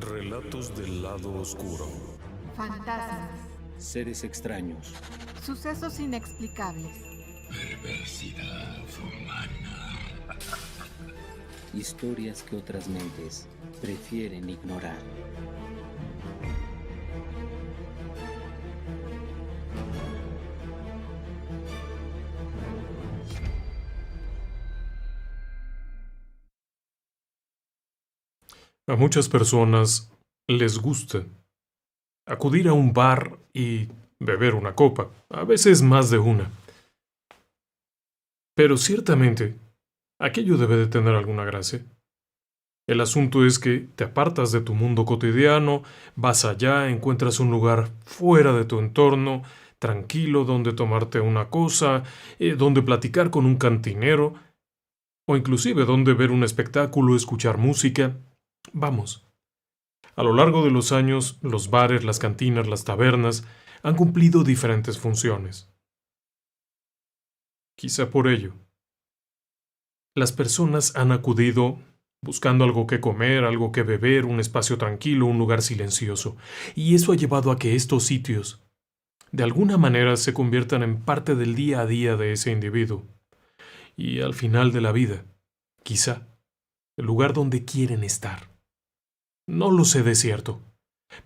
Relatos del lado oscuro. Fantasmas. Seres extraños. Sucesos inexplicables. Perversidad humana. Historias que otras mentes prefieren ignorar. A muchas personas les gusta acudir a un bar y beber una copa, a veces más de una. Pero ciertamente, aquello debe de tener alguna gracia. El asunto es que te apartas de tu mundo cotidiano, vas allá, encuentras un lugar fuera de tu entorno, tranquilo, donde tomarte una cosa, donde platicar con un cantinero, o inclusive donde ver un espectáculo, escuchar música. Vamos. A lo largo de los años, los bares, las cantinas, las tabernas han cumplido diferentes funciones. Quizá por ello, las personas han acudido buscando algo que comer, algo que beber, un espacio tranquilo, un lugar silencioso, y eso ha llevado a que estos sitios, de alguna manera, se conviertan en parte del día a día de ese individuo, y al final de la vida, quizá, el lugar donde quieren estar. No lo sé de cierto,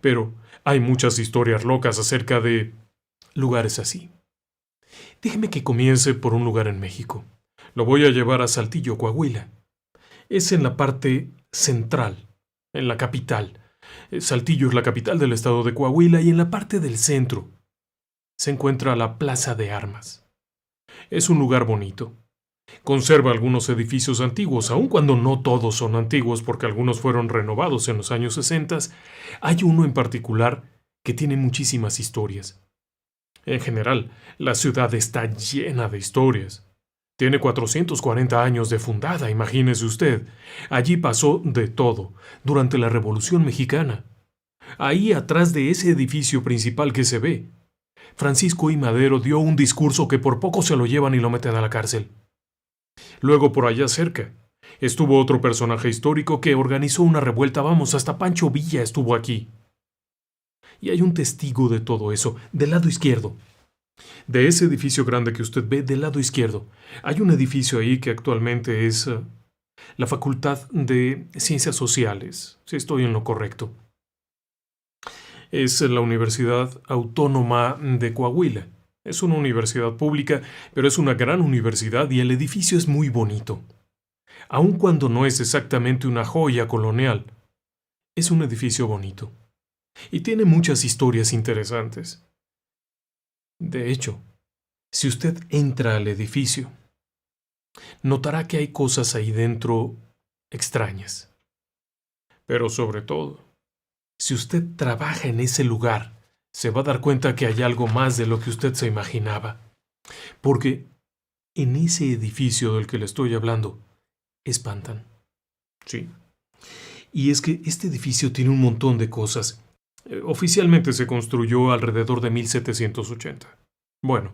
pero hay muchas historias locas acerca de lugares así. Déjeme que comience por un lugar en México. Lo voy a llevar a Saltillo, Coahuila. Es en la parte central, en la capital. Saltillo es la capital del estado de Coahuila y en la parte del centro se encuentra la Plaza de Armas. Es un lugar bonito. Conserva algunos edificios antiguos, aun cuando no todos son antiguos porque algunos fueron renovados en los años 60. Hay uno en particular que tiene muchísimas historias. En general, la ciudad está llena de historias. Tiene 440 años de fundada, imagínese usted. Allí pasó de todo, durante la Revolución Mexicana. Ahí atrás de ese edificio principal que se ve, Francisco I. Madero dio un discurso que por poco se lo llevan y lo meten a la cárcel. Luego por allá cerca, estuvo otro personaje histórico que organizó una revuelta, vamos, hasta Pancho Villa estuvo aquí. Y hay un testigo de todo eso, del lado izquierdo. De ese edificio grande que usted ve del lado izquierdo, hay un edificio ahí que actualmente es la Facultad de Ciencias Sociales, si estoy en lo correcto. Es la Universidad Autónoma de Coahuila. Es una universidad pública, pero es una gran universidad y el edificio es muy bonito. Aun cuando no es exactamente una joya colonial, es un edificio bonito. Y tiene muchas historias interesantes. De hecho, si usted entra al edificio, notará que hay cosas ahí dentro extrañas. Pero sobre todo, si usted trabaja en ese lugar, se va a dar cuenta que hay algo más de lo que usted se imaginaba. Porque en ese edificio del que le estoy hablando, espantan. Sí. Y es que este edificio tiene un montón de cosas. Oficialmente se construyó alrededor de 1780. Bueno,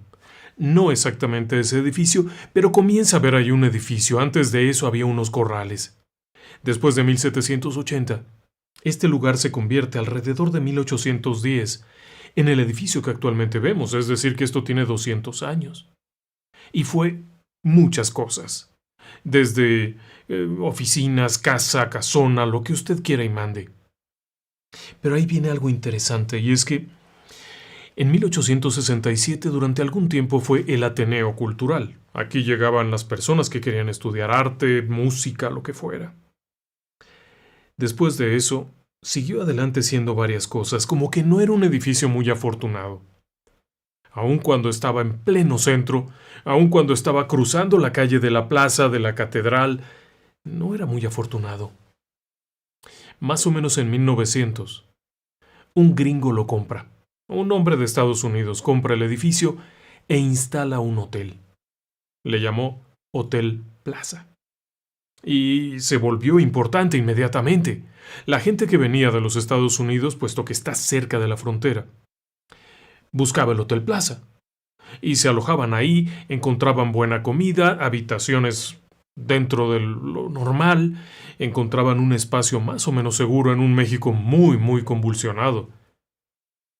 no exactamente ese edificio, pero comienza a haber ahí un edificio. Antes de eso había unos corrales. Después de 1780, este lugar se convierte alrededor de 1810 en el edificio que actualmente vemos, es decir, que esto tiene 200 años. Y fue muchas cosas. Desde oficinas, casa, casona, lo que usted quiera y mande. Pero ahí viene algo interesante, y es que en 1867 durante algún tiempo fue el Ateneo Cultural. Aquí llegaban las personas que querían estudiar arte, música, lo que fuera. Después de eso, siguió adelante siendo varias cosas, como que no era un edificio muy afortunado. Aun cuando estaba en pleno centro, aun cuando estaba cruzando la calle de la plaza de la catedral, no era muy afortunado. Más o menos en 1900, un gringo lo compra. Un hombre de Estados Unidos compra el edificio e instala un hotel. Le llamó Hotel Plaza. Y se volvió importante inmediatamente. La gente que venía de los Estados Unidos, puesto que está cerca de la frontera, buscaba el Hotel Plaza. Y se alojaban ahí, encontraban buena comida, habitaciones Dentro de lo normal, encontraban un espacio más o menos seguro en un México muy, muy convulsionado.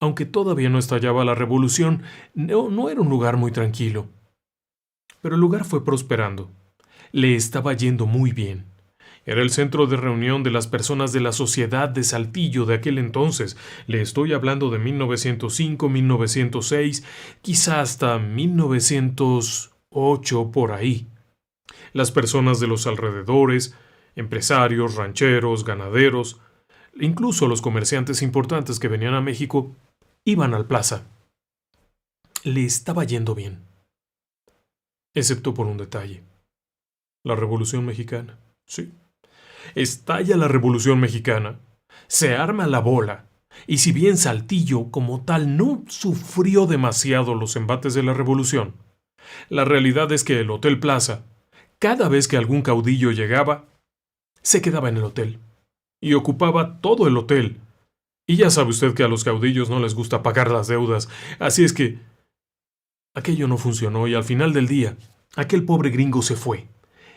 Aunque todavía no estallaba la revolución, no era un lugar muy tranquilo. Pero el lugar fue prosperando. Le estaba yendo muy bien. Era el centro de reunión de las personas de la sociedad de Saltillo de aquel entonces. Le estoy hablando de 1905, 1906, quizá hasta 1908 por ahí. Las personas de los alrededores, empresarios, rancheros, ganaderos, incluso los comerciantes importantes que venían a México, iban al plaza. Le estaba yendo bien. Excepto por un detalle. La Revolución Mexicana. Sí. Estalla la Revolución Mexicana. Se arma la bola. Y si bien Saltillo, como tal, no sufrió demasiado los embates de la Revolución, la realidad es que el Hotel Plaza, cada vez que algún caudillo llegaba, se quedaba en el hotel. Y ocupaba todo el hotel. Y ya sabe usted que a los caudillos no les gusta pagar las deudas. Así es que aquello no funcionó y al final del día, aquel pobre gringo se fue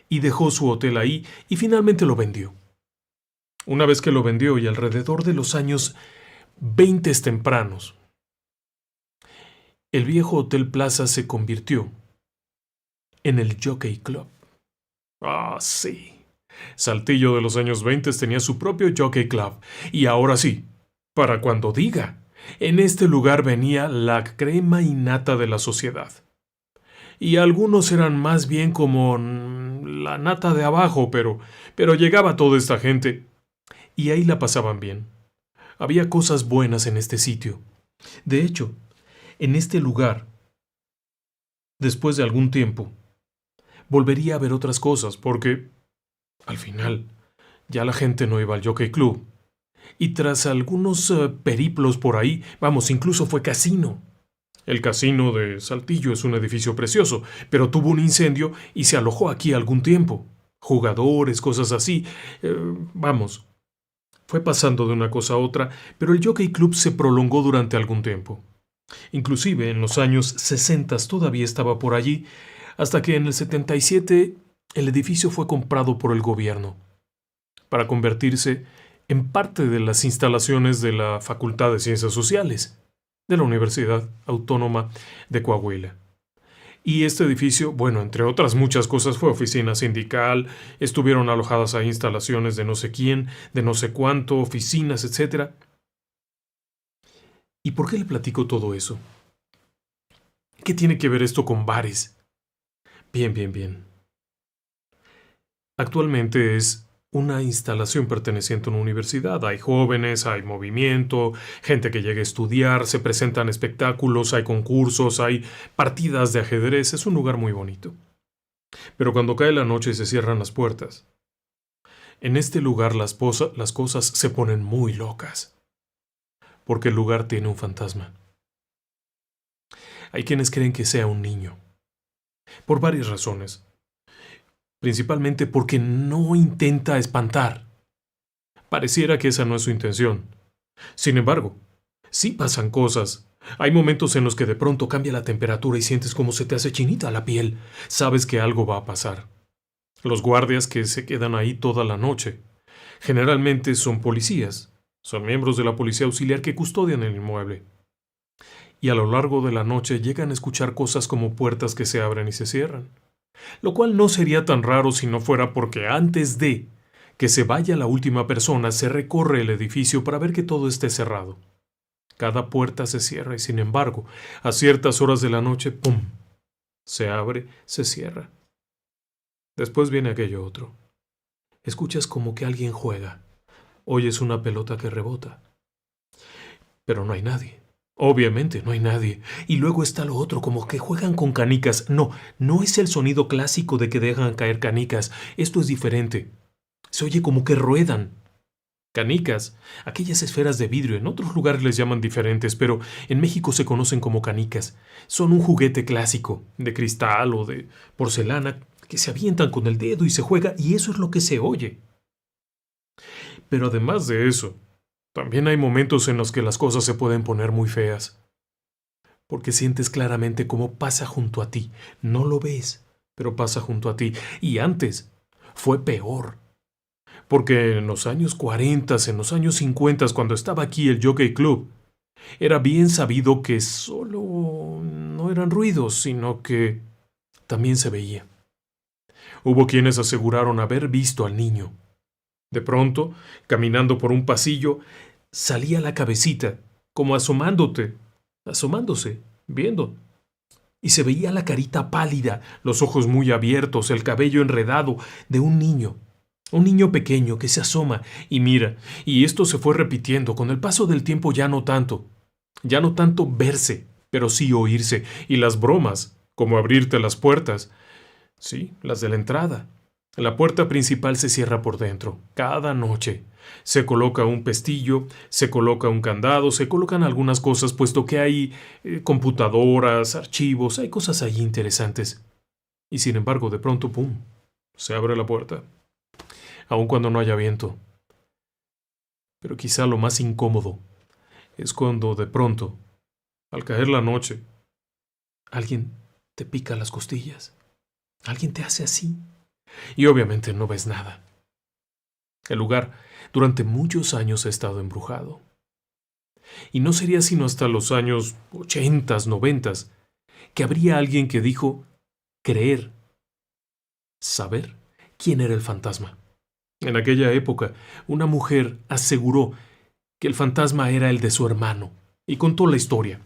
y dejó su hotel ahí y finalmente lo vendió. Una vez que lo vendió y alrededor de los años 20 tempranos, el viejo Hotel Plaza se convirtió en el Jockey Club. Ah, sí. Saltillo de los años 20 tenía su propio Jockey Club. Y ahora sí, para cuando diga, en este lugar venía la crema innata de la sociedad. Y algunos eran más bien como la nata de abajo, pero llegaba toda esta gente. Y ahí la pasaban bien. Había cosas buenas en este sitio. De hecho, en este lugar, después de algún tiempo, volvería a ver otras cosas, porque, al final, ya la gente no iba al Jockey Club. Y tras algunos periplos por ahí, vamos, incluso fue casino. El casino de Saltillo es un edificio precioso, pero tuvo un incendio y se alojó aquí algún tiempo. Jugadores, cosas así. Vamos, fue pasando de una cosa a otra, pero el Jockey Club se prolongó durante algún tiempo. Inclusive en los años 60 todavía estaba por allí, hasta que en el 77 el edificio fue comprado por el gobierno, para convertirse en parte de las instalaciones de la Facultad de Ciencias Sociales de la Universidad Autónoma de Coahuila. Y este edificio, bueno, entre otras muchas cosas, fue oficina sindical, estuvieron alojadas ahí instalaciones de no sé quién, de no sé cuánto, oficinas, etc. ¿Y por qué le platico todo eso? ¿Qué tiene que ver esto con bares? Bien. Actualmente es una instalación perteneciente a una universidad. Hay jóvenes, hay movimiento, gente que llega a estudiar, se presentan espectáculos, hay concursos, hay partidas de ajedrez. Es un lugar muy bonito. Pero cuando cae la noche y se cierran las puertas, en este lugar las cosas se ponen muy locas. Porque el lugar tiene un fantasma. Hay quienes creen que sea un niño. Por varias razones. Principalmente porque no intenta espantar. Pareciera que esa no es su intención. Sin embargo, sí pasan cosas. Hay momentos en los que de pronto cambia la temperatura y sientes como se te hace chinita la piel. Sabes que algo va a pasar. Los guardias que se quedan ahí toda la noche generalmente son policías. Son miembros de la policía auxiliar que custodian el inmueble. Y a lo largo de la noche llegan a escuchar cosas como puertas que se abren y se cierran. Lo cual no sería tan raro si no fuera porque antes de que se vaya la última persona se recorre el edificio para ver que todo esté cerrado. Cada puerta se cierra y sin embargo, a ciertas horas de la noche, ¡pum!, se abre, se cierra. Después viene aquello otro. Escuchas como que alguien juega. Oyes una pelota que rebota. Pero no hay nadie. Obviamente no hay nadie. Y luego está lo otro, como que juegan con canicas. No es el sonido clásico de que dejan caer canicas. Esto es diferente. Se oye como que ruedan. Canicas, aquellas esferas de vidrio, en otros lugares les llaman diferentes, pero en México se conocen como canicas. Son un juguete clásico, de cristal o de porcelana, que se avientan con el dedo y se juega, y eso es lo que se oye. Pero además de eso, también hay momentos en los que las cosas se pueden poner muy feas. Porque sientes claramente cómo pasa junto a ti. No lo ves, pero pasa junto a ti. Y antes fue peor. Porque en los años 40, en los años 50, cuando estaba aquí el Jockey Club, era bien sabido que solo no eran ruidos, sino que también se veía. Hubo quienes aseguraron haber visto al niño. De pronto, caminando por un pasillo, salía la cabecita, como asomándose, viendo. Y se veía la carita pálida, los ojos muy abiertos, el cabello enredado de un niño pequeño que se asoma y mira, y esto se fue repitiendo. Con el paso del tiempo ya no tanto verse, pero sí oírse, y las bromas, como abrirte las puertas, sí, las de la entrada. La puerta principal se cierra por dentro, cada noche. Se coloca un pestillo, se coloca un candado, se colocan algunas cosas, puesto que hay computadoras, archivos, hay cosas ahí interesantes. Y sin embargo, de pronto, ¡pum!, se abre la puerta, aun cuando no haya viento. Pero quizá lo más incómodo es cuando de pronto, al caer la noche, alguien te pica las costillas. Alguien te hace así. Y obviamente no ves nada. El lugar durante muchos años ha estado embrujado. Y no sería sino hasta los años 80, 90 que habría alguien que dijo creer, saber quién era el fantasma. En aquella época, una mujer aseguró que el fantasma era el de su hermano y contó la historia.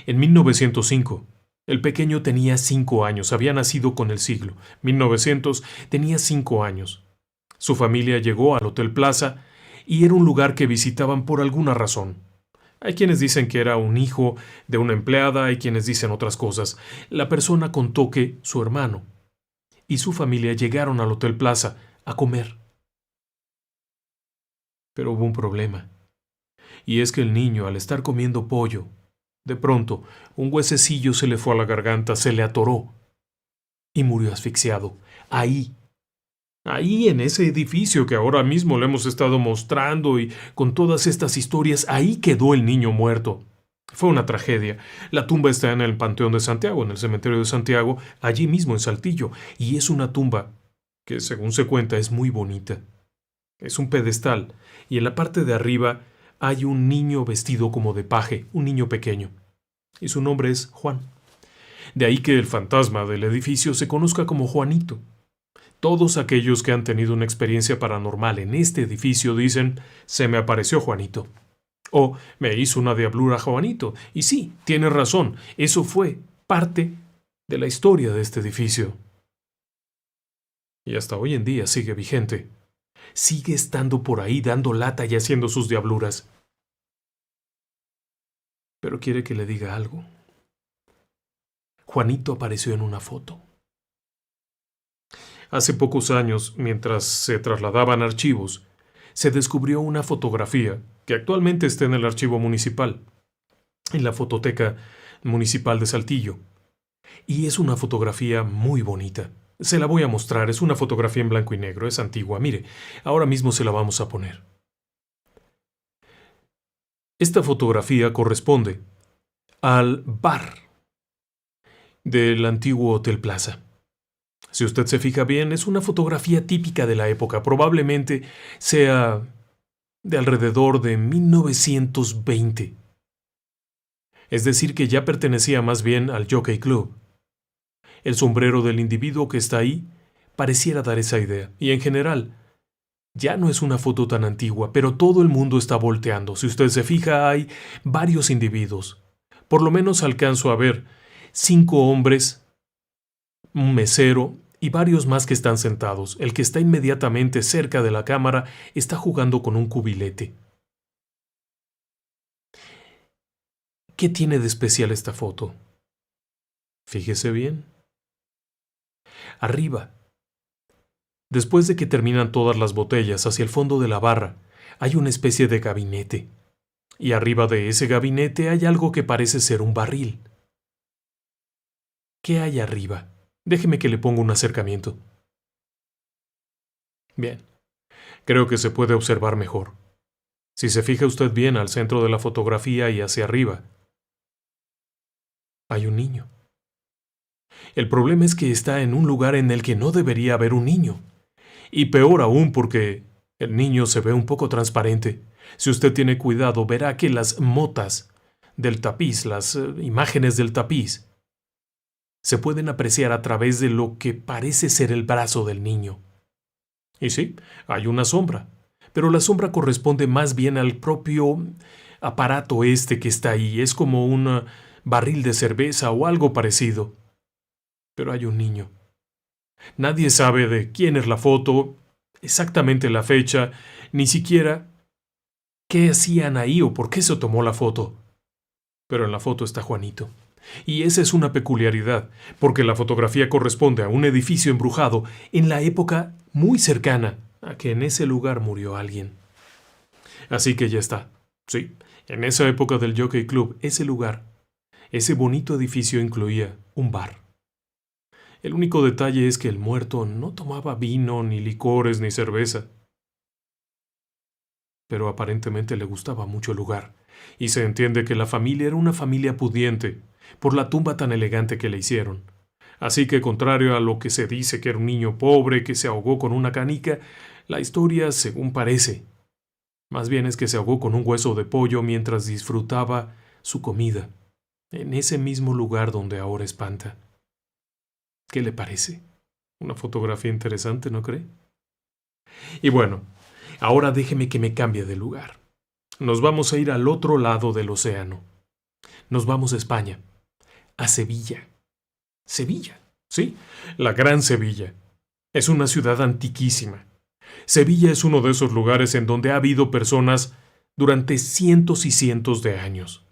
En 1905, el pequeño tenía 5 años, había nacido con el siglo. 1900 tenía 5 años. Su familia llegó al Hotel Plaza y era un lugar que visitaban por alguna razón. Hay quienes dicen que era un hijo de una empleada, hay quienes dicen otras cosas. La persona contó que su hermano y su familia llegaron al Hotel Plaza a comer. Pero hubo un problema. Y es que el niño, al estar comiendo pollo, de pronto, un huesecillo se le fue a la garganta, se le atoró y murió asfixiado. Ahí en ese edificio que ahora mismo le hemos estado mostrando y con todas estas historias, ahí quedó el niño muerto. Fue una tragedia. La tumba está en el Panteón de Santiago, en el cementerio de Santiago, allí mismo en Saltillo, y es una tumba que, según se cuenta, es muy bonita. Es un pedestal, y en la parte de arriba hay un niño vestido como de paje, un niño pequeño, y su nombre es Juan. De ahí que el fantasma del edificio se conozca como Juanito. Todos aquellos que han tenido una experiencia paranormal en este edificio dicen, se me apareció Juanito. O me hizo una diablura Juanito. Y sí, tiene razón, eso fue parte de la historia de este edificio. Y hasta hoy en día sigue vigente. Sigue estando por ahí dando lata y haciendo sus diabluras. Pero quiere que le diga algo. Juanito apareció en una foto. Hace pocos años, mientras se trasladaban archivos, se descubrió una fotografía que actualmente está en el archivo municipal, en la fototeca municipal de Saltillo. Y es una fotografía muy bonita. Se la voy a mostrar, es una fotografía en blanco y negro, es antigua. Mire, ahora mismo se la vamos a poner. Esta fotografía corresponde al bar del antiguo Hotel Plaza. Si usted se fija bien, es una fotografía típica de la época, probablemente sea de alrededor de 1920. Es decir, que ya pertenecía más bien al Jockey Club. El sombrero del individuo que está ahí pareciera dar esa idea, y en general, ya no es una foto tan antigua, pero todo el mundo está volteando. Si usted se fija, hay varios individuos. Por lo menos alcanzo a ver 5 hombres, un mesero y varios más que están sentados. El que está inmediatamente cerca de la cámara está jugando con un cubilete. ¿Qué tiene de especial esta foto? Fíjese bien. Arriba, después de que terminan todas las botellas, hacia el fondo de la barra, hay una especie de gabinete. Y arriba de ese gabinete hay algo que parece ser un barril. ¿Qué hay arriba? Déjeme que le ponga un acercamiento. Bien, creo que se puede observar mejor. Si se fija usted bien al centro de la fotografía y hacia arriba, hay un niño. El problema es que está en un lugar en el que no debería haber un niño. Y peor aún porque el niño se ve un poco transparente. Si usted tiene cuidado, verá que las motas del tapiz, las imágenes del tapiz, se pueden apreciar a través de lo que parece ser el brazo del niño. Y sí, hay una sombra, pero la sombra corresponde más bien al propio aparato este que está ahí. Es como un barril de cerveza o algo parecido. Pero hay un niño. Nadie sabe de quién es la foto, exactamente la fecha, ni siquiera qué hacían ahí o por qué se tomó la foto. Pero en la foto está Juanito. Y esa es una peculiaridad, porque la fotografía corresponde a un edificio embrujado en la época muy cercana a que en ese lugar murió alguien. Así que ya está. Sí, en esa época del Jockey Club, ese lugar, ese bonito edificio incluía un bar. El único detalle es que el muerto no tomaba vino, ni licores, ni cerveza. Pero aparentemente le gustaba mucho el lugar, y se entiende que la familia era una familia pudiente, por la tumba tan elegante que le hicieron. Así que, contrario a lo que se dice que era un niño pobre que se ahogó con una canica, la historia, según parece, más bien es que se ahogó con un hueso de pollo mientras disfrutaba su comida, en ese mismo lugar donde ahora espanta. ¿Qué le parece? Una fotografía interesante, ¿no cree? Y bueno, ahora déjeme que me cambie de lugar. Nos vamos a ir al otro lado del océano. Nos vamos a España, a Sevilla. Sevilla, sí, la Gran Sevilla. Es una ciudad antiquísima. Sevilla es uno de esos lugares en donde ha habido personas durante cientos y cientos de años.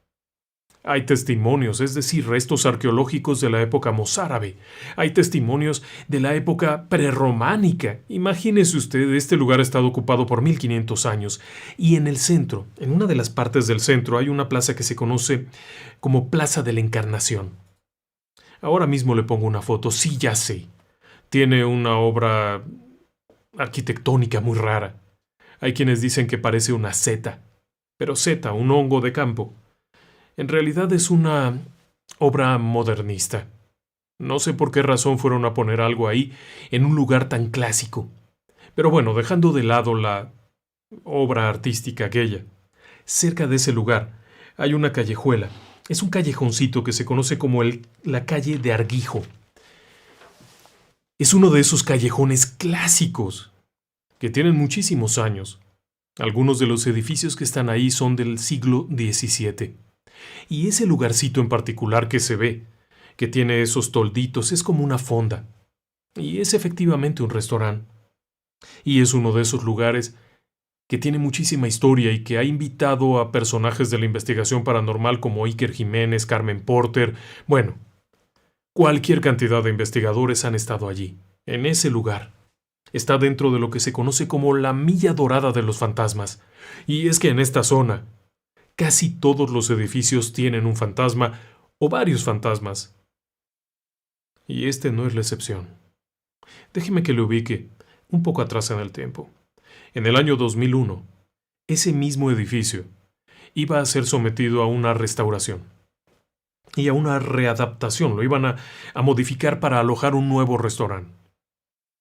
Hay testimonios, es decir, restos arqueológicos de la época mozárabe. Hay testimonios de la época prerrománica. Imagínese usted, este lugar ha estado ocupado por 1500 años. Y en el centro, en una de las partes del centro, hay una plaza que se conoce como Plaza de la Encarnación. Ahora mismo le pongo una foto, sí, ya sé. Tiene una obra arquitectónica muy rara. Hay quienes dicen que parece una seta, pero seta, un hongo de campo. En realidad es una obra modernista. No sé por qué razón fueron a poner algo ahí en un lugar tan clásico. Pero bueno, dejando de lado la obra artística aquella, cerca de ese lugar hay una callejuela. Es un callejoncito que se conoce como la calle de Arguijo. Es uno de esos callejones clásicos que tienen muchísimos años. Algunos de los edificios que están ahí son del siglo XVII. Y ese lugarcito en particular que se ve, que tiene esos tolditos, es como una fonda. Y es efectivamente un restaurante. Y es uno de esos lugares que tiene muchísima historia y que ha invitado a personajes de la investigación paranormal como Iker Jiménez, Carmen Porter. Bueno, cualquier cantidad de investigadores han estado allí, en ese lugar. Está dentro de lo que se conoce como la Milla Dorada de los Fantasmas. Y es que en esta zona, casi todos los edificios tienen un fantasma o varios fantasmas. Y este no es la excepción. Déjeme que le ubique un poco atrás en el tiempo. En el año 2001, ese mismo edificio iba a ser sometido a una restauración y a una readaptación. Lo iban a modificar para alojar un nuevo restaurante.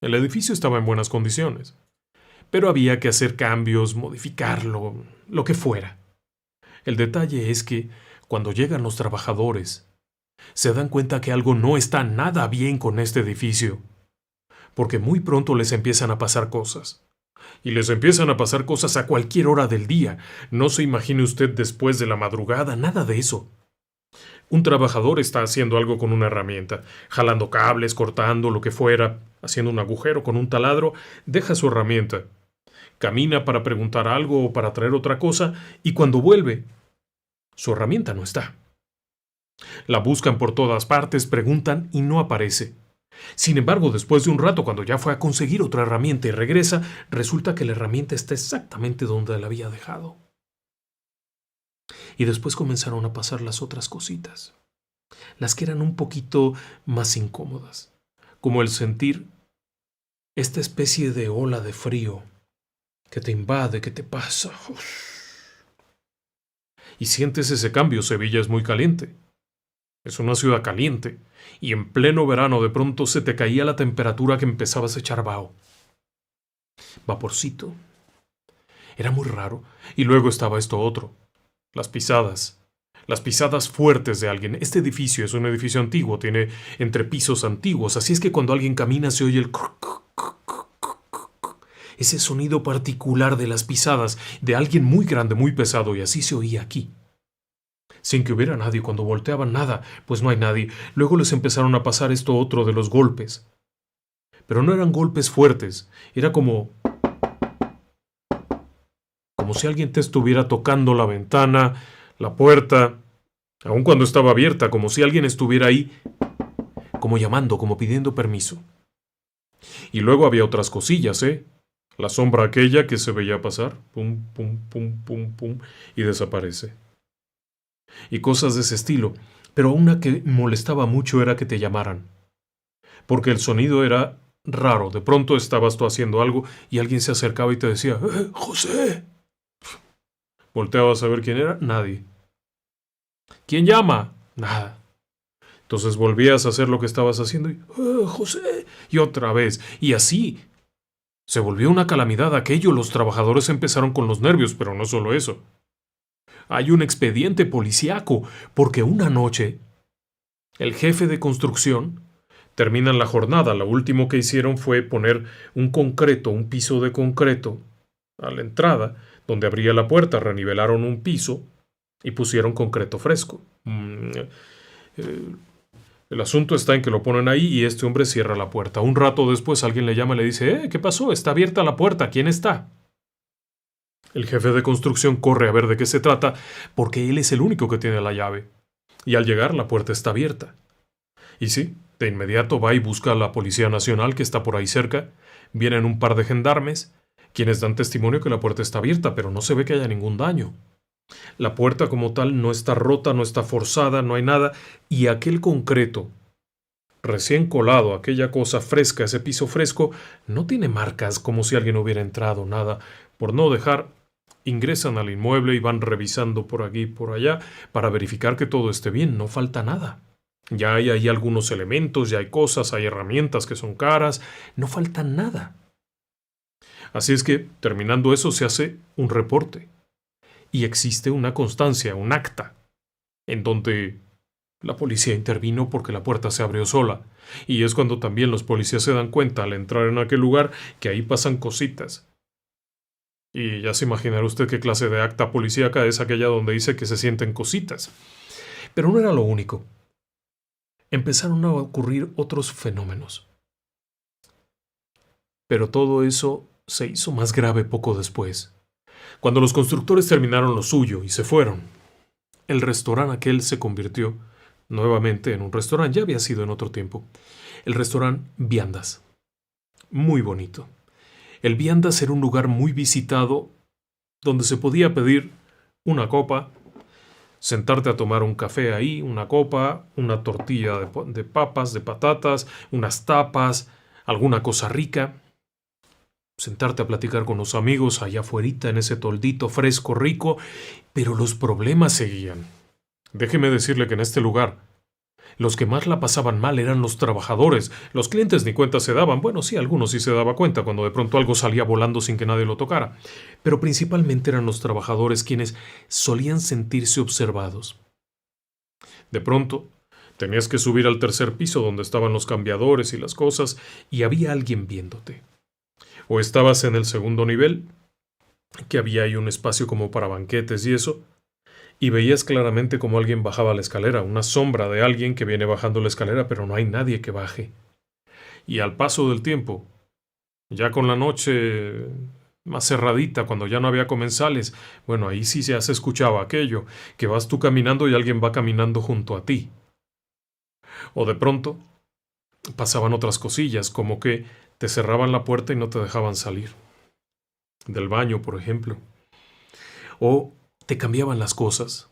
El edificio estaba en buenas condiciones, pero había que hacer cambios, modificarlo, lo que fuera. El detalle es que, cuando llegan los trabajadores, se dan cuenta que algo no está nada bien con este edificio, porque muy pronto les empiezan a pasar cosas. Y les empiezan a pasar cosas a cualquier hora del día. No se imagine usted después de la madrugada, nada de eso. Un trabajador está haciendo algo con una herramienta, jalando cables, cortando, lo que fuera, haciendo un agujero con un taladro, deja su herramienta. Camina para preguntar algo o para traer otra cosa, y cuando vuelve, su herramienta no está. La buscan por todas partes, preguntan y no aparece. Sin embargo, después de un rato, cuando ya fue a conseguir otra herramienta y regresa, resulta que la herramienta está exactamente donde la había dejado. Y después comenzaron a pasar las otras cositas, las que eran un poquito más incómodas, como el sentir esta especie de ola de frío que te invade, que te pasa. Y sientes ese cambio. Sevilla es muy caliente. Es una ciudad caliente, y en pleno verano de pronto se te caía la temperatura que empezabas a echar vaho. Vaporcito. Era muy raro. Y luego estaba esto otro. Las pisadas. Las pisadas fuertes de alguien. Este edificio es un edificio antiguo, tiene entrepisos antiguos, así es que cuando alguien camina se oye el ese sonido particular de las pisadas de alguien muy grande, muy pesado, y así se oía aquí. Sin que hubiera nadie, cuando volteaban nada, pues no hay nadie. Luego les empezaron a pasar esto otro de los golpes. Pero no eran golpes fuertes, era como si alguien te estuviera tocando la ventana, la puerta, aun cuando estaba abierta, como si alguien estuviera ahí, como llamando, como pidiendo permiso. Y luego había otras cosillas, La sombra aquella que se veía pasar, pum, pum, pum, pum, pum, y desaparece. Y cosas de ese estilo, pero una que molestaba mucho era que te llamaran. Porque el sonido era raro, de pronto estabas tú haciendo algo y alguien se acercaba y te decía, ¡José! Volteabas a ver quién era, nadie. ¿Quién llama? Nada. Entonces volvías a hacer lo que estabas haciendo y José, y otra vez, y así. Se volvió una calamidad aquello, los trabajadores empezaron con los nervios, pero no solo eso. Hay un expediente policíaco, porque una noche el jefe de construcción terminan la jornada, lo último que hicieron fue poner un piso de concreto a la entrada, donde abría la puerta, renivelaron un piso y pusieron concreto fresco. El asunto está en que lo ponen ahí y este hombre cierra la puerta. Un rato después alguien le llama y le dice, ¿qué pasó? Está abierta la puerta, ¿quién está? El jefe de construcción corre a ver de qué se trata, porque él es el único que tiene la llave. Y al llegar la puerta está abierta. Y sí, de inmediato va y busca a la Policía Nacional que está por ahí cerca. Vienen un par de gendarmes, quienes dan testimonio que la puerta está abierta, pero no se ve que haya ningún daño. La puerta como tal no está rota, no está forzada, no hay nada, y aquel concreto, recién colado, aquella cosa fresca, ese piso fresco, no tiene marcas como si alguien hubiera entrado, nada. Por no dejar, ingresan al inmueble y van revisando por aquí y por allá para verificar que todo esté bien, no falta nada. Ya hay ahí algunos elementos, ya hay cosas, hay herramientas que son caras, no falta nada. Así es que, terminando eso, se hace un reporte. Y existe una constancia, un acta, en donde la policía intervino porque la puerta se abrió sola. Y es cuando también los policías se dan cuenta al entrar en aquel lugar que ahí pasan cositas. Y ya se imaginará usted qué clase de acta policíaca es aquella donde dice que se sienten cositas. Pero no era lo único. Empezaron a ocurrir otros fenómenos. Pero todo eso se hizo más grave poco después. Cuando los constructores terminaron lo suyo y se fueron, el restaurante aquel se convirtió nuevamente en un restaurante, ya había sido en otro tiempo, el restaurante Viandas. Muy bonito. El Viandas era un lugar muy visitado donde se podía pedir una copa, sentarte a tomar un café ahí, una copa, una tortilla de papas, de patatas, unas tapas, alguna cosa rica. Sentarte a platicar con los amigos allá afuerita en ese toldito fresco, rico, pero los problemas seguían. Déjeme decirle que en este lugar, los que más la pasaban mal eran los trabajadores. Los clientes ni cuenta se daban. Bueno, sí, algunos sí se daba cuenta cuando de pronto algo salía volando sin que nadie lo tocara. Pero principalmente eran los trabajadores quienes solían sentirse observados. De pronto, tenías que subir al tercer piso donde estaban los cambiadores y las cosas, y había alguien viéndote. O estabas en el segundo nivel, que había ahí un espacio como para banquetes y eso, y veías claramente como alguien bajaba la escalera, una sombra de alguien que viene bajando la escalera, pero no hay nadie que baje. Y al paso del tiempo, ya con la noche más cerradita, cuando ya no había comensales, bueno, ahí sí ya se escuchaba aquello, que vas tú caminando y alguien va caminando junto a ti. O de pronto pasaban otras cosillas, como que te cerraban la puerta y no te dejaban salir. Del baño, por ejemplo. O te cambiaban las cosas.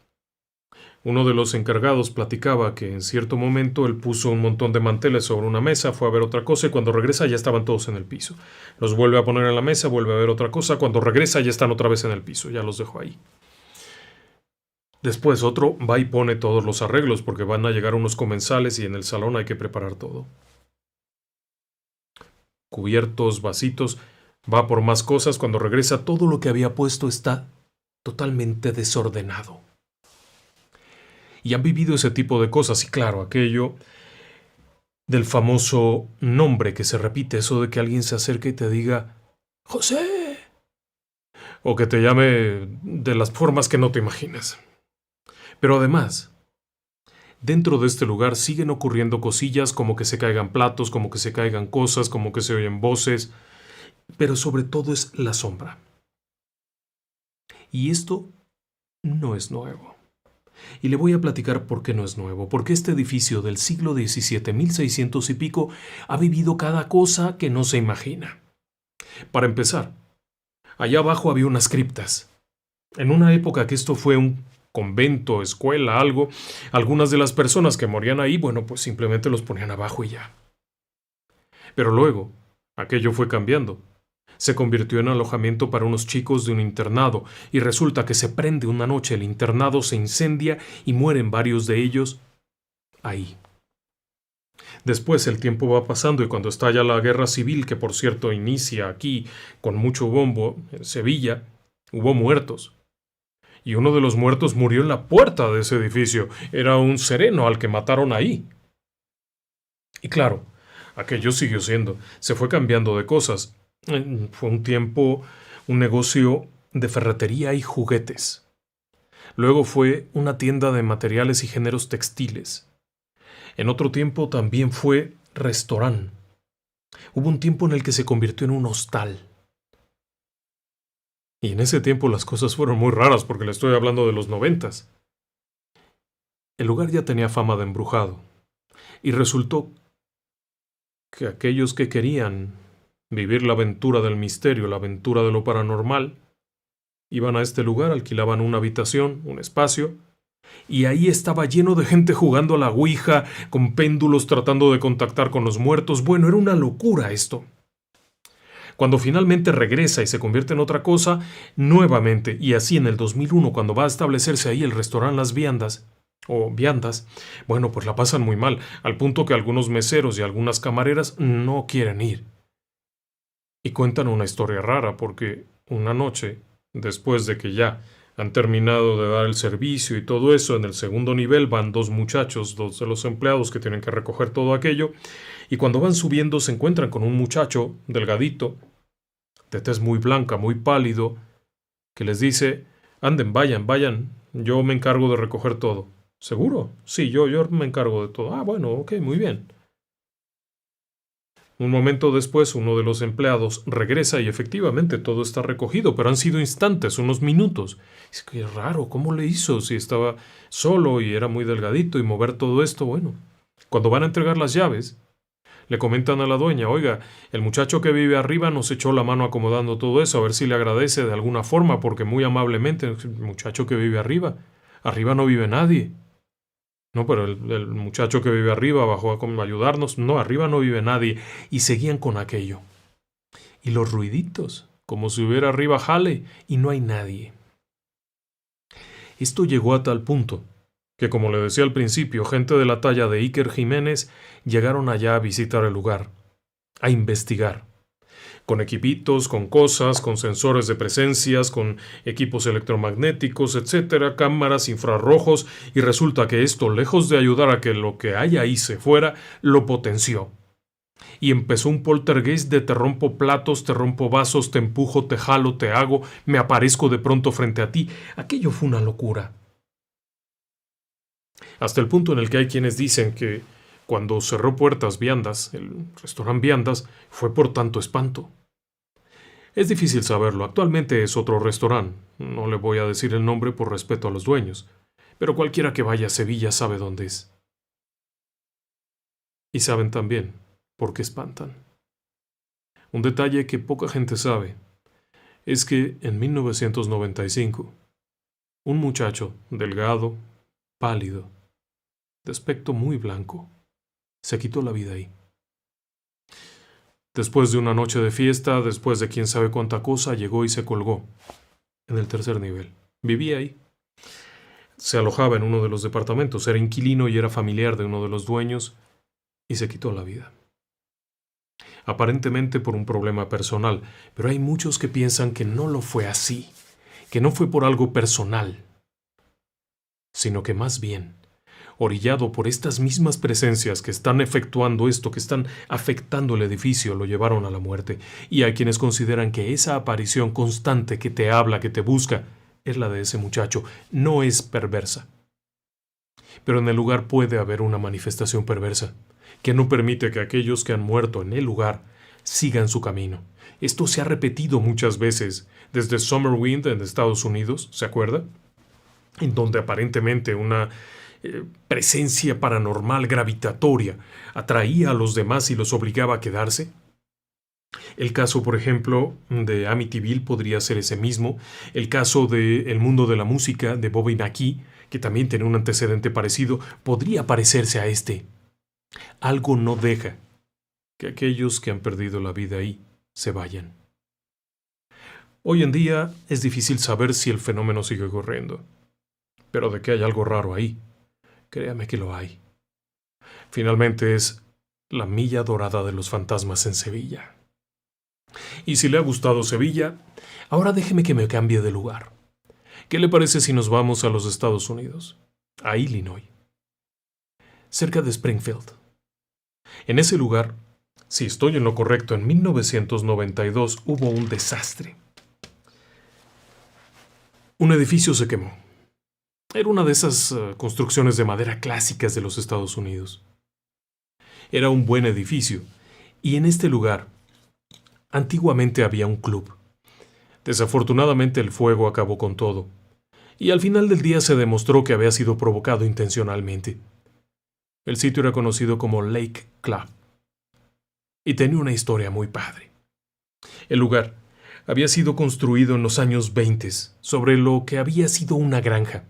Uno de los encargados platicaba que en cierto momento él puso un montón de manteles sobre una mesa, fue a ver otra cosa y cuando regresa ya estaban todos en el piso. Los vuelve a poner en la mesa, vuelve a ver otra cosa, cuando regresa ya están otra vez en el piso, ya los dejó ahí. Después otro va y pone todos los arreglos porque van a llegar unos comensales y en el salón hay que preparar todo. Cubiertos, vasitos, va por más cosas. Cuando regresa, todo lo que había puesto está totalmente desordenado. Y han vivido ese tipo de cosas. Y claro, aquello del famoso nombre que se repite, eso de que alguien se acerque y te diga José, o que te llame de las formas que no te imaginas. Pero además, dentro de este lugar siguen ocurriendo cosillas como que se caigan platos, como que se caigan cosas, como que se oyen voces, pero sobre todo es la sombra. Y esto no es nuevo. Y le voy a platicar por qué no es nuevo, porque este edificio del siglo XVII, 1600 y pico, ha vivido cada cosa que no se imagina. Para empezar, allá abajo había unas criptas. En una época que esto fue un convento, escuela, algo, algunas de las personas que morían ahí, bueno, pues simplemente los ponían abajo y ya. Pero luego, aquello fue cambiando. Se convirtió en alojamiento para unos chicos de un internado, y resulta que se prende una noche el internado, se incendia y mueren varios de ellos ahí. Después el tiempo va pasando y cuando estalla la guerra civil, que por cierto inicia aquí con mucho bombo en Sevilla, hubo muertos. Y uno de los muertos murió en la puerta de ese edificio. Era un sereno al que mataron ahí. Y claro, aquello siguió siendo. Se fue cambiando de cosas. Fue un tiempo un negocio de ferretería y juguetes. Luego fue una tienda de materiales y géneros textiles. En otro tiempo también fue restaurante. Hubo un tiempo en el que se convirtió en un hostal. Y en ese tiempo las cosas fueron muy raras porque le estoy hablando de los 90s. El lugar ya tenía fama de embrujado. Y resultó que aquellos que querían vivir la aventura del misterio, la aventura de lo paranormal, iban a este lugar, alquilaban una habitación, un espacio, y ahí estaba lleno de gente jugando a la ouija, con péndulos tratando de contactar con los muertos. Bueno, era una locura esto. Cuando finalmente regresa y se convierte en otra cosa, nuevamente, y así en el 2001, cuando va a establecerse ahí el restaurante Las Viandas, o Viandas, bueno, pues la pasan muy mal, al punto que algunos meseros y algunas camareras no quieren ir. Y cuentan una historia rara, porque una noche, después de que ya han terminado de dar el servicio y todo eso, en el segundo nivel van dos muchachos, dos de los empleados que tienen que recoger todo aquello, y cuando van subiendo se encuentran con un muchacho delgadito, de tez muy blanca, muy pálido, que les dice, anden, vayan, yo me encargo de recoger todo. ¿Seguro? Sí, yo me encargo de todo. Ah, bueno, ok, muy bien. Un momento después, uno de los empleados regresa y efectivamente todo está recogido, pero han sido instantes, unos minutos. Es que raro, ¿cómo le hizo si estaba solo y era muy delgadito y mover todo esto? Bueno, cuando van a entregar las llaves, le comentan a la dueña, oiga, el muchacho que vive arriba nos echó la mano acomodando todo eso, a ver si le agradece de alguna forma, porque muy amablemente, el muchacho que vive arriba no vive nadie. No, pero el muchacho que vive arriba bajó a ayudarnos. No, arriba no vive nadie. Y seguían con aquello. Y los ruiditos, como si hubiera arriba jale y no hay nadie. Esto llegó a tal punto que, como le decía al principio, gente de la talla de Iker Jiménez llegaron allá a visitar el lugar, a investigar. Con equipitos, con cosas, con sensores de presencias, con equipos electromagnéticos, etcétera, cámaras, infrarrojos, y resulta que esto, lejos de ayudar a que lo que hay ahí se fuera, lo potenció. Y empezó un poltergeist de te rompo platos, te rompo vasos, te empujo, te jalo, te hago, me aparezco de pronto frente a ti. Aquello fue una locura. Hasta el punto en el que hay quienes dicen que cuando cerró puertas Viandas, el restaurante Viandas, fue por tanto espanto. Es difícil saberlo, actualmente es otro restaurante, no le voy a decir el nombre por respeto a los dueños, pero cualquiera que vaya a Sevilla sabe dónde es. Y saben también por qué espantan. Un detalle que poca gente sabe es que en 1995, un muchacho delgado, pálido, de aspecto muy blanco, se quitó la vida ahí. Después de una noche de fiesta, después de quién sabe cuánta cosa, llegó y se colgó en el tercer nivel. Vivía ahí. se alojaba en uno de los departamentos, era inquilino y era familiar de uno de los dueños, y se quitó la vida. Aparentemente por un problema personal, pero hay muchos que piensan que no lo fue así, que no fue por algo personal, sino que más bien, orillado por estas mismas presencias que están efectuando esto, que están afectando el edificio, lo llevaron a la muerte. Y hay quienes consideran que esa aparición constante que te habla, que te busca, es la de ese muchacho, no es perversa. Pero en el lugar puede haber una manifestación perversa, que no permite que aquellos que han muerto en el lugar sigan su camino. Esto se ha repetido muchas veces, desde Summerwind en Estados Unidos, ¿se acuerda? En donde aparentemente una presencia paranormal gravitatoria atraía a los demás y los obligaba a quedarse. El caso, por ejemplo, de Amityville podría ser ese mismo. El caso de El mundo de la música de Bobby McGee, que también tiene un antecedente parecido, podría parecerse a este. Algo no deja que aquellos que han perdido la vida ahí se vayan. Hoy en día es difícil saber si el fenómeno sigue ocurriendo, pero de que hay algo raro ahí, créame que lo hay. Finalmente es la milla dorada de los fantasmas en Sevilla. Y si le ha gustado Sevilla, ahora déjeme que me cambie de lugar. ¿Qué le parece si nos vamos a los Estados Unidos? A Illinois. Cerca de Springfield. En ese lugar, si estoy en lo correcto, en 1992 hubo un desastre. Un edificio se quemó. Era una de esas construcciones de madera clásicas de los Estados Unidos. Era un buen edificio, y en este lugar antiguamente había un club. Desafortunadamente el fuego acabó con todo, y al final del día se demostró que había sido provocado intencionalmente. El sitio era conocido como Lake Club, y tenía una historia muy padre. El lugar había sido construido en los años 20 sobre lo que había sido una granja.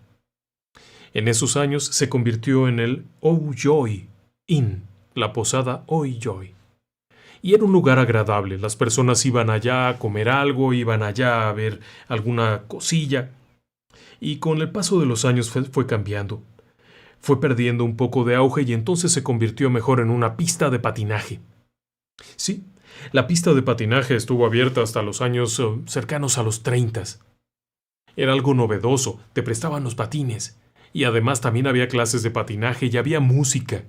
En esos años se convirtió en el Oh Joy Inn, la posada Oh Joy. Y era un lugar agradable, las personas iban allá a comer algo, iban allá a ver alguna cosilla. Y con el paso de los años fue cambiando. Fue perdiendo un poco de auge y entonces se convirtió mejor en una pista de patinaje. Sí, la pista de patinaje estuvo abierta hasta los años cercanos a los 30. Era algo novedoso, te prestaban los patines. Y además también había clases de patinaje y había música,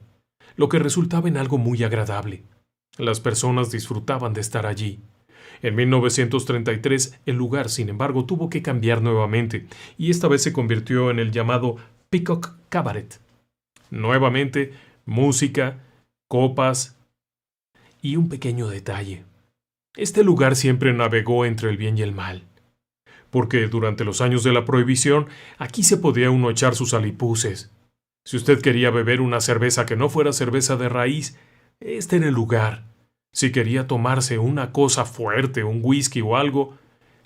lo que resultaba en algo muy agradable. Las personas disfrutaban de estar allí. En 1933, el lugar, sin embargo, tuvo que cambiar nuevamente, y esta vez se convirtió en el llamado Peacock Cabaret. Nuevamente, música, copas y un pequeño detalle. Este lugar siempre navegó entre el bien y el mal, porque durante los años de la prohibición, aquí se podía uno echar sus alipuses. Si usted quería beber una cerveza que no fuera cerveza de raíz, este era el lugar. Si quería tomarse una cosa fuerte, un whisky o algo,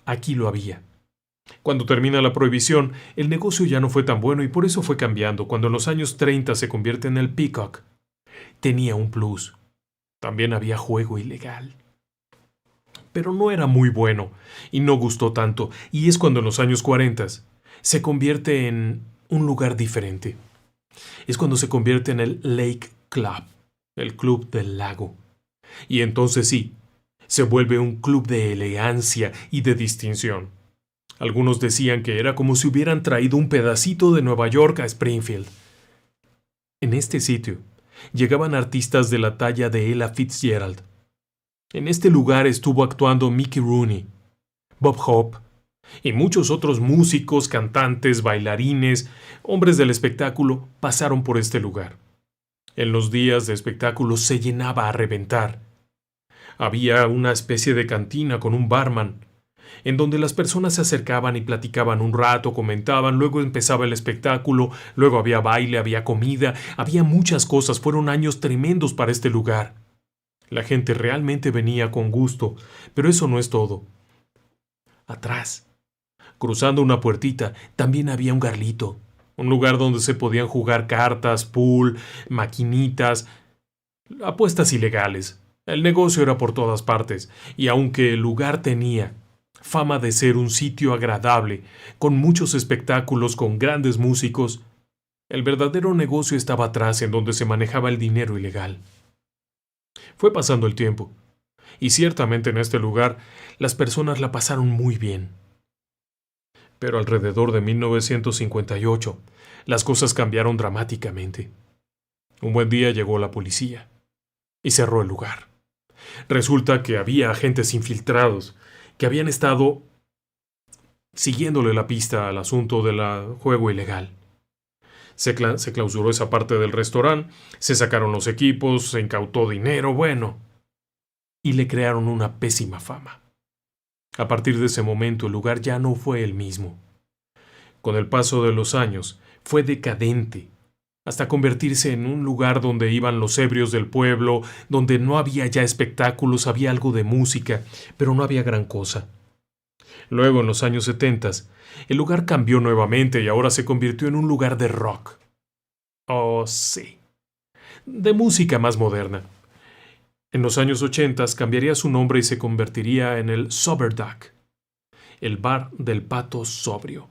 aquí lo había. Cuando termina la prohibición, el negocio ya no fue tan bueno y por eso fue cambiando. Cuando en los años 30 se convierte en el Peacock, tenía un plus. También había juego ilegal. Pero no era muy bueno y no gustó tanto, y es cuando en los años 40 se convierte en un lugar diferente. Es cuando se convierte en el Lake Club, el club del lago. Y entonces sí, se vuelve un club de elegancia y de distinción. Algunos decían que era como si hubieran traído un pedacito de Nueva York a Springfield. En este sitio llegaban artistas de la talla de Ella Fitzgerald. En este lugar estuvo actuando Mickey Rooney, Bob Hope y muchos otros músicos, cantantes, bailarines, hombres del espectáculo pasaron por este lugar. En los días de espectáculo se llenaba a reventar. Había una especie de cantina con un barman, en donde las personas se acercaban y platicaban un rato, comentaban, luego empezaba el espectáculo, luego había baile, había comida, había muchas cosas. Fueron años tremendos para este lugar. La gente realmente venía con gusto, pero eso no es todo. Atrás, cruzando una puertita, también había un garlito, un lugar donde se podían jugar cartas, pool, maquinitas, apuestas ilegales. El negocio era por todas partes, y aunque el lugar tenía fama de ser un sitio agradable, con muchos espectáculos, con grandes músicos. El verdadero negocio estaba atrás, en donde se manejaba el dinero ilegal. Fue pasando el tiempo, y ciertamente en este lugar las personas la pasaron muy bien. Pero alrededor de 1958, las cosas cambiaron dramáticamente. Un buen día llegó la policía y cerró el lugar. Resulta que había agentes infiltrados que habían estado siguiéndole la pista al asunto del juego ilegal. Se clausuró esa parte del restaurante, se sacaron los equipos, se incautó dinero, bueno, y le crearon una pésima fama. A partir de ese momento el lugar ya no fue el mismo. Con el paso de los años fue decadente, hasta convertirse en un lugar donde iban los ebrios del pueblo, donde no había ya espectáculos, había algo de música, pero no había gran cosa. Luego, en los años 70, el lugar cambió nuevamente y ahora se convirtió en un lugar de rock. Oh, sí. De música más moderna. En los años 80 cambiaría su nombre y se convertiría en el Sober Duck, el bar del pato sobrio.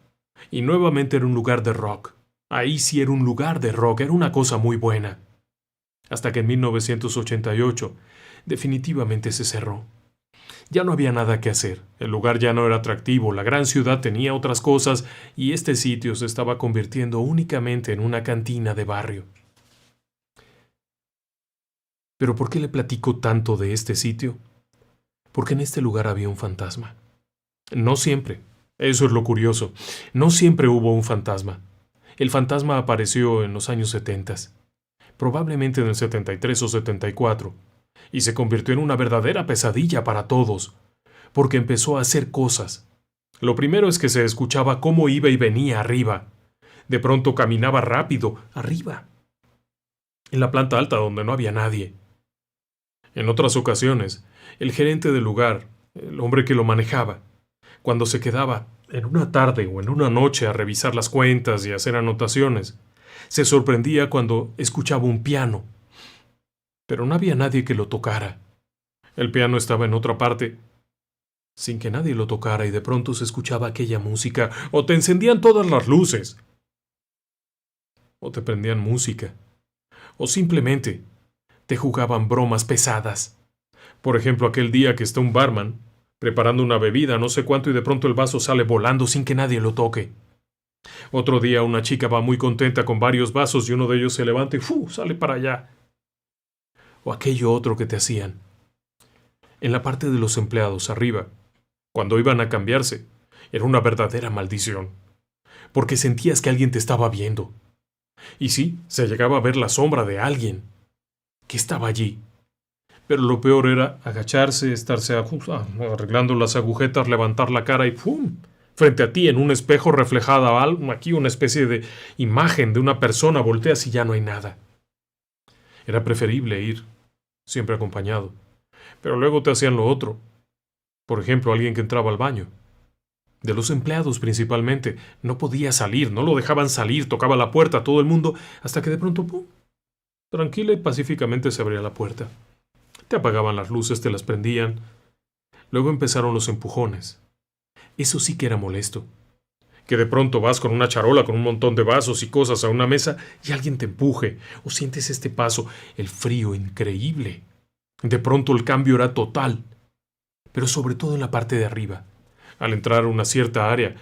Y nuevamente era un lugar de rock. Ahí sí era un lugar de rock, era una cosa muy buena. Hasta que en 1988 definitivamente se cerró. Ya no había nada que hacer, el lugar ya no era atractivo, la gran ciudad tenía otras cosas y este sitio se estaba convirtiendo únicamente en una cantina de barrio. ¿Pero por qué le platico tanto de este sitio? Porque en este lugar había un fantasma. No siempre, eso es lo curioso, no siempre hubo un fantasma. El fantasma apareció en los años 70, probablemente en el 73 o 74, y se convirtió en una verdadera pesadilla para todos, porque empezó a hacer cosas. Lo primero es que se escuchaba cómo iba y venía arriba. De pronto caminaba rápido, arriba, en la planta alta donde no había nadie. En otras ocasiones, el gerente del lugar, el hombre que lo manejaba, cuando se quedaba en una tarde o en una noche a revisar las cuentas y hacer anotaciones, se sorprendía cuando escuchaba un piano. Pero no había nadie que lo tocara. El piano estaba en otra parte, sin que nadie lo tocara, y de pronto se escuchaba aquella música, o te encendían todas las luces, o te prendían música, o simplemente te jugaban bromas pesadas. Por ejemplo, aquel día que está un barman preparando una bebida, no sé cuánto, y de pronto el vaso sale volando sin que nadie lo toque. Otro día una chica va muy contenta con varios vasos y uno de ellos se levanta y sale para allá. O aquello otro que te hacían. En la parte de los empleados, arriba, cuando iban a cambiarse, era una verdadera maldición, porque sentías que alguien te estaba viendo. Y sí, se llegaba a ver la sombra de alguien que estaba allí. Pero lo peor era agacharse, estarse arreglando las agujetas, levantar la cara y ¡pum! Frente a ti en un espejo reflejada aquí una especie de imagen de una persona, volteas y ya no hay nada. Era preferible ir siempre acompañado. Pero luego te hacían lo otro. Por ejemplo, alguien que entraba al baño. De los empleados principalmente. No podía salir, no lo dejaban salir, tocaba la puerta a todo el mundo, hasta que de pronto, ¡pum!, tranquila y pacíficamente se abría la puerta. Te apagaban las luces, te las prendían. Luego empezaron los empujones. Eso sí que era molesto. Que de pronto vas con una charola con un montón de vasos y cosas a una mesa y alguien te empuje, o sientes este paso, el frío increíble. De pronto el cambio era total, pero sobre todo en la parte de arriba. Al entrar a una cierta área,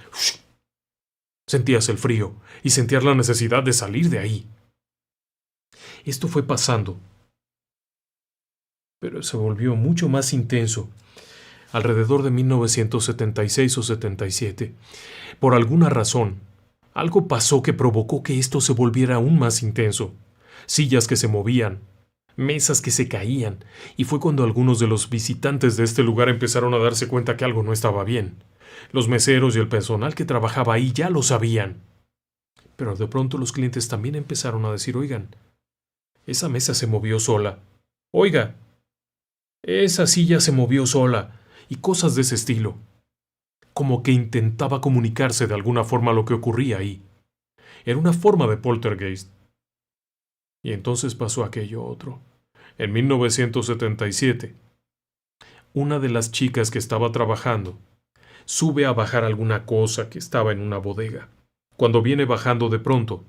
sentías el frío y sentías la necesidad de salir de ahí. Esto fue pasando, pero se volvió mucho más intenso alrededor de 1976 o 77. Por alguna razón, algo pasó que provocó que esto se volviera aún más intenso. Sillas que se movían, mesas que se caían, y fue cuando algunos de los visitantes de este lugar empezaron a darse cuenta que algo no estaba bien. Los meseros y el personal que trabajaba ahí ya lo sabían. Pero de pronto los clientes también empezaron a decir, oigan, esa mesa se movió sola. Oiga, esa silla se movió sola, y cosas de ese estilo. Como que intentaba comunicarse de alguna forma lo que ocurría ahí. Era una forma de poltergeist. Y entonces pasó aquello otro. En 1977, una de las chicas que estaba trabajando sube a bajar alguna cosa que estaba en una bodega. Cuando viene bajando de pronto,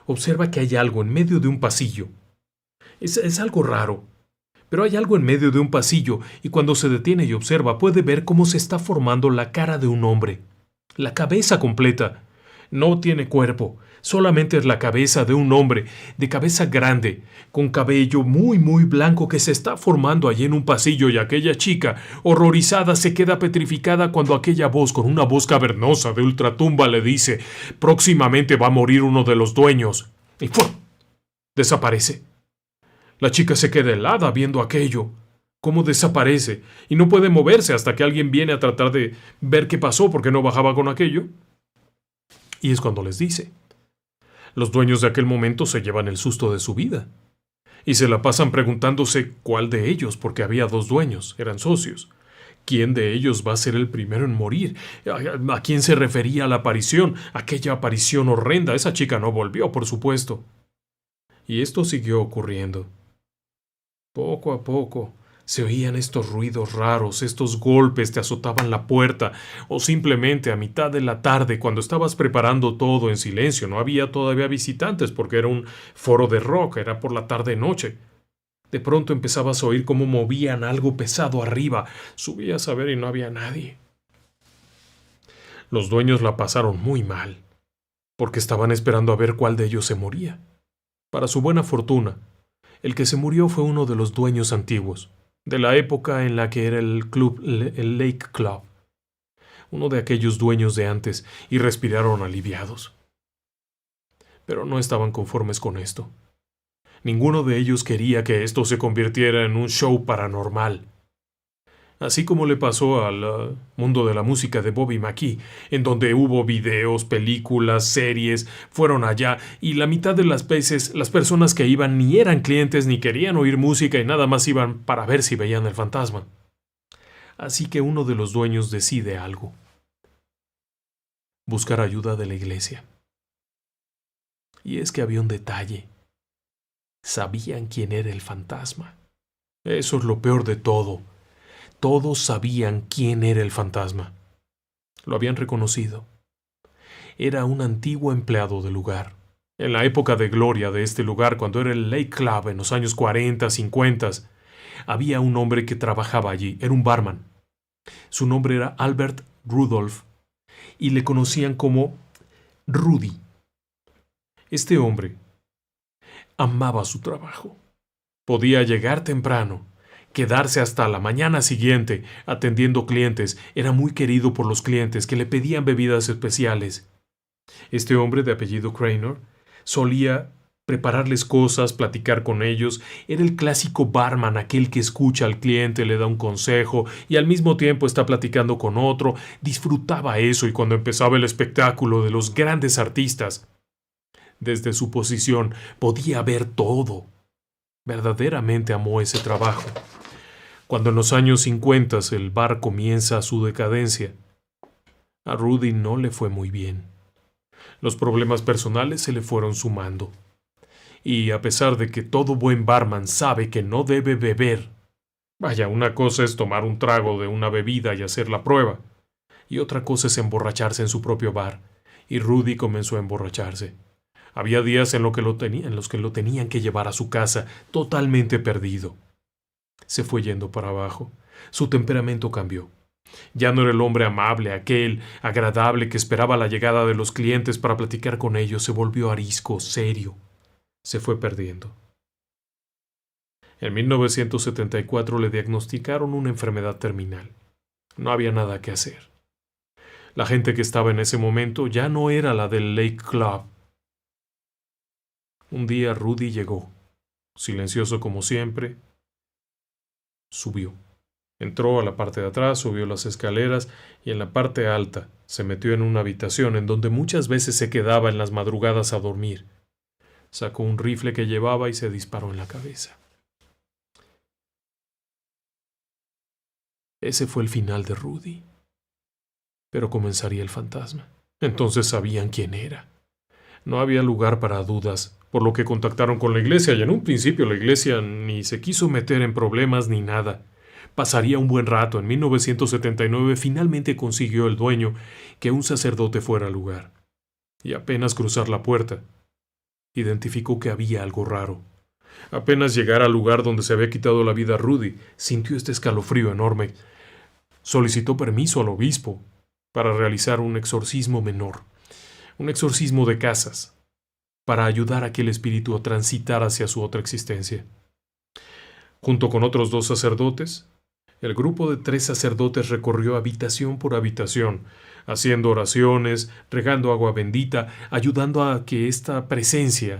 observa que hay algo en medio de un pasillo. Es algo raro, pero hay algo en medio de un pasillo y cuando se detiene y observa puede ver cómo se está formando la cara de un hombre. La cabeza completa. No tiene cuerpo, solamente es la cabeza de un hombre, de cabeza grande, con cabello muy blanco que se está formando allí en un pasillo y aquella chica, horrorizada, se queda petrificada cuando aquella voz, con una voz cavernosa de ultratumba, le dice: próximamente va a morir uno de los dueños. Y ¡fua! Desaparece. La chica se queda helada viendo aquello. ¿Cómo desaparece? Y no puede moverse hasta que alguien viene a tratar de ver qué pasó porque no bajaba con aquello. Y es cuando les dice. Los dueños de aquel momento se llevan el susto de su vida. Y se la pasan preguntándose cuál de ellos, porque había 2 dueños, eran socios. ¿Quién de ellos va a ser el primero en morir? ¿A quién se refería la aparición? Aquella aparición horrenda. Esa chica no volvió, por supuesto. Y esto siguió ocurriendo. Poco a poco se oían estos ruidos raros, estos golpes te azotaban la puerta, o simplemente a mitad de la tarde, cuando estabas preparando todo en silencio, no había todavía visitantes porque era un foro de rock, era por la tarde-noche. De pronto empezabas a oír cómo movían algo pesado arriba, subías a ver y no había nadie. Los dueños la pasaron muy mal, porque estaban esperando a ver cuál de ellos se moría. Para su buena fortuna, el que se murió fue uno de los dueños antiguos, de la época en la que era el Lake Club, uno de aquellos dueños de antes, y respiraron aliviados. Pero no estaban conformes con esto. Ninguno de ellos quería que esto se convirtiera en un show paranormal. Así como le pasó al mundo de la música de Bobby McGee, en donde hubo videos, películas, series, fueron allá, y la mitad de las veces las personas que iban ni eran clientes ni querían oír música y nada más iban para ver si veían el fantasma. Así que uno de los dueños decide algo: buscar ayuda de la iglesia. Y es que había un detalle. Sabían quién era el fantasma. Eso es lo peor de todo. Todos sabían quién era el fantasma. Lo habían reconocido. Era un antiguo empleado del lugar. En la época de gloria de este lugar, cuando era el Lake Club en los años 40, 50, había un hombre que trabajaba allí. Era un barman. Su nombre era Albert Rudolph y le conocían como Rudy. Este hombre amaba su trabajo. Podía llegar temprano, quedarse hasta la mañana siguiente atendiendo clientes. Era muy querido por los clientes que le pedían bebidas especiales. Este hombre de apellido Cranor solía prepararles cosas, platicar con ellos. Era el clásico barman, aquel que escucha al cliente, le da un consejo y al mismo tiempo está platicando con otro. Disfrutaba eso, y cuando empezaba el espectáculo de los grandes artistas, desde su posición podía ver todo. Verdaderamente amó ese trabajo. Cuando en los años 50 el bar comienza su decadencia, a Rudy no le fue muy bien. Los problemas personales se le fueron sumando. Y a pesar de que todo buen barman sabe que no debe beber, vaya, una cosa es tomar un trago de una bebida y hacer la prueba, y otra cosa es emborracharse en su propio bar, y Rudy comenzó a emborracharse. Había días en los que lo tenían que llevar a su casa totalmente perdido. Se fue yendo para abajo. Su temperamento cambió. Ya no era el hombre amable, aquel agradable que esperaba la llegada de los clientes para platicar con ellos. Se volvió arisco, serio. Se fue perdiendo. En 1974 le diagnosticaron una enfermedad terminal. No había nada que hacer. La gente que estaba en ese momento ya no era la del Lake Club. Un día Rudy llegó, silencioso como siempre. Subió. Entró a la parte de atrás, subió las escaleras y en la parte alta se metió en una habitación en donde muchas veces se quedaba en las madrugadas a dormir. Sacó un rifle que llevaba y se disparó en la cabeza. Ese fue el final de Rudy. Pero comenzaría el fantasma. Entonces sabían quién era. No había lugar para dudas, por lo que contactaron con la iglesia, y en un principio la iglesia ni se quiso meter en problemas ni nada. Pasaría un buen rato. En 1979 finalmente consiguió el dueño que un sacerdote fuera al lugar. Y apenas cruzar la puerta, identificó que había algo raro. Apenas llegar al lugar donde se había quitado la vida Rudy, sintió este escalofrío enorme. Solicitó permiso al obispo para realizar un exorcismo menor, un exorcismo de casas, para ayudar a que el espíritu a transitar hacia su otra existencia. Junto con otros 2 sacerdotes, el grupo de 3 sacerdotes recorrió habitación por habitación, haciendo oraciones, regando agua bendita, ayudando a que esta presencia,